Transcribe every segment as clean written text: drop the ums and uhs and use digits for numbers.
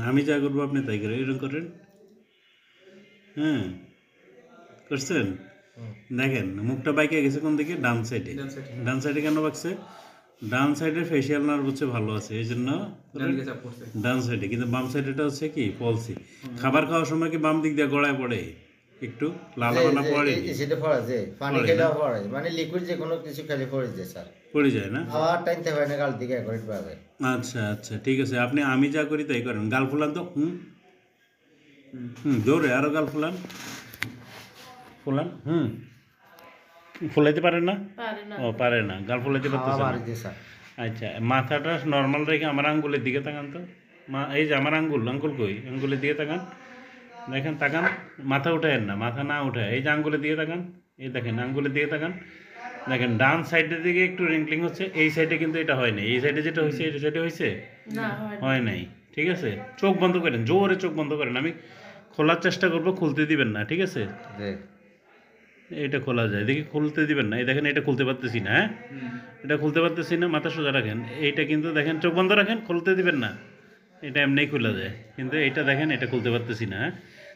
আমি যা করবো আপনি তাই করেন, এরকম করেন। হ্যাঁ, করছেন? দেখেন মুখটা বাইকে গেছে কোন দিকে? ডান সাইডে। ডান সাইডে কেন বাঁকছে? ডান সাইডে ফেসিয়াল নার্ভ হচ্ছে ভালো আছে, এই জন্য ডান সাইডে। কিন্তু বাম সাইডেটা হচ্ছে কি পলসি। খাবার খাওয়ার সময় কি বাম দিক দিয়ে গড়ায় পড়ে? একটু লালাবানা পড়ে কি? সেটা পড়া যায়, পানি খেলে পড়ে, মানে লিকুইড যে কোনো কিছু খেলে পড়ে যায় স্যার, পড়ে যায় না? খাওয়ার টাইমতে হয় না, গাল দিকে একবার পাবে। আচ্ছা আচ্ছা, ঠিক আছে, আপনি আমি যা করি তাই করেন। গাল ফুলান তো। জোরে আরো গাল ফুলান, ফুলান। ফুলাইতে পারেন না? ও পারে না, গাল ফুলাইতে পারতেছে না। আচ্ছা, মাথাটা নর্মাল রেখে আমার আঙ্গুলের দিকে তাকান তো। এই যে আমার আঙ্গুল কই? আঙ্গুলের দিকে তাকান, দেখেন, তাকান। মাথা উঠায়েন না, মাথা না উঠায়, এই যে আঙ্গুলের দিকে তাকান। এই দেখেন আঙ্গুলের দিকে তাকান, দেখেন ডান সাইডের দিকে একটু রিঙ্কলিং হচ্ছে, এই সাইডে কিন্তু এটা হয় নাই। এই সাইডে যেটা হয়েছে এই সাইডে হয়েছে হয় নাই। ঠিক আছে, চোখ বন্ধ করেন, জোরে চোখ বন্ধ করেন। আমি খোলার চেষ্টা করবো, খুলতে দিবেন না, ঠিক আছে? এটা খোলা যায়, দেখি, খুলতে দিবেন না। এই দেখেন এটা খুলতে পারতেছি না। হ্যাঁ, এটা খুলতে পারতেছি না, মাথা সোজা রাখেন। এইটা কিন্তু দেখেন, চোখ বন্ধ রাখেন, খুলতে দিবেন না। এটা এমনিই খোলা যায়, কিন্তু এইটা দেখেন এটা খুলতে পারতেছি না। হ্যাঁ,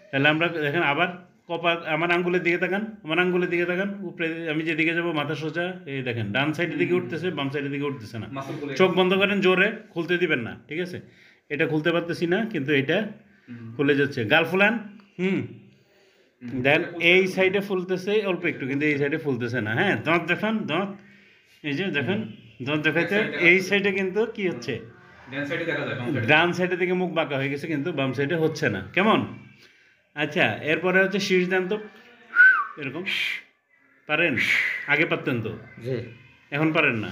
তাহলে আমরা দেখেন আবার কপাল, আমার আঙ্গুলের দিকে তাকান, আমার আঙ্গুলের দিকে তাকান, উপরে আমি যেদিকে যাবো মাথা সোজা। এই দেখেন ডান সাইডের দিকে উঠতেছে, বাম সাইডের দিকে উঠতেছে না। চোখ বন্ধ করেন, জোরে খুলতে দিবেন না, ঠিক আছে? এটা খুলতে পারতেছি না, কিন্তু এটা খুলে যাচ্ছে। গাল ফুলান। দেন এই সাইডে ফুলতেছে অল্প একটু, কিন্তু এই সাইডে ফুলতেছে না। হ্যাঁ, দাঁত দেখান, দাঁত। এই যে দেখেন, দাঁত দেখাইতে এই সাইডে কিন্তু কি হচ্ছে? ডান সাইডে থেকে মুখ বাঁকা হয়ে গেছে, কিন্তু বাম সাইডে হচ্ছে না। কেমন? আচ্ছা, এরপরে হচ্ছে শীষ দেন তো, এরকম। পারেন? আগে পারতেন তো, এখন পারেন না?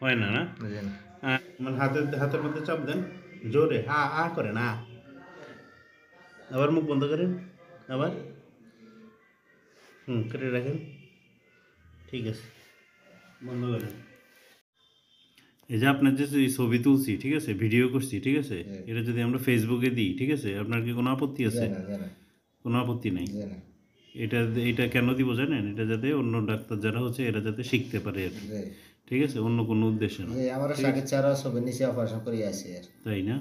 হয় না, না? মানে হাতের মধ্যে চাপ দেন, জোরে আ করেন, আবার মুখ বন্ধ করেন, আবার করে রাখেন, ঠিক আছে, বন্ধ করেন। এই যে আপনার যে ছবি তুলছি, ঠিক আছে, ভিডিও করছি, ঠিক আছে, এটা যদি আমরা ফেসবুকে দিই, ঠিক আছে, আপনার কি কোনো আপত্তি আছে? কোনো আপত্তি নাই। এটা কেন দিব জানেন? এটা যাতে অন্য ডাক্তার যারা হচ্ছে এরা যাতে শিখতে পারে আর কি, ঠিক আছে, অন্য কোনো উদ্দেশ্যে না। তাই না?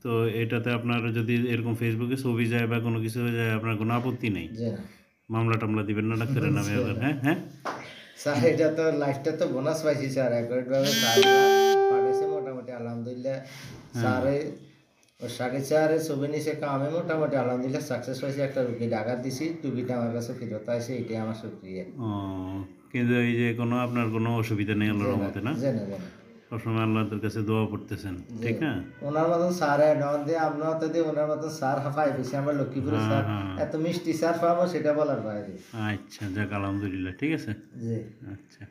তো এটাতে আপনার যদি এরকম ফেসবুকে ছবি যায় বা কোনো কিছু হয়ে যায়, আপনার কোনো আপত্তি নেই? মামলা টামলা দিবেন না ডাক্তারের নামে আবার? হ্যাঁ স্যার, এটা তো লাইফটা তো বোনাস পাইছি স্যার, একভাবে পাঠাইছে মোটামুটি আলহামদুলিল্লাহ। স্যার স্যারের ছবি নিছে কামে মোটামুটি আলহামদুলিল্লাহ সাকসেস হয়েছে। একটা রুগী ঢাকা দিছি, রুগীটা আমার কাছে ফেরত আসে, এটাই আমার শুকরিয়া। কিন্তু এই যে কোনো আপনার কোনো অসুবিধা নেই আল্লাহর রহমতে, না? সবসময় আল্লাহর কাছে দোয়া করতেছেন, ঠিক না? ওনার মতন স্যার আপনার তো দিয়ে ওনার মতন স্যার পাই পেয়েছি আমরা লক্ষ্মীপুরে। স্যার এত মিষ্টি স্যার পাবো সেটা বলার বাইরে। আচ্ছা, যাক, আলহামদুলিল্লাহ, ঠিক আছে। আচ্ছা।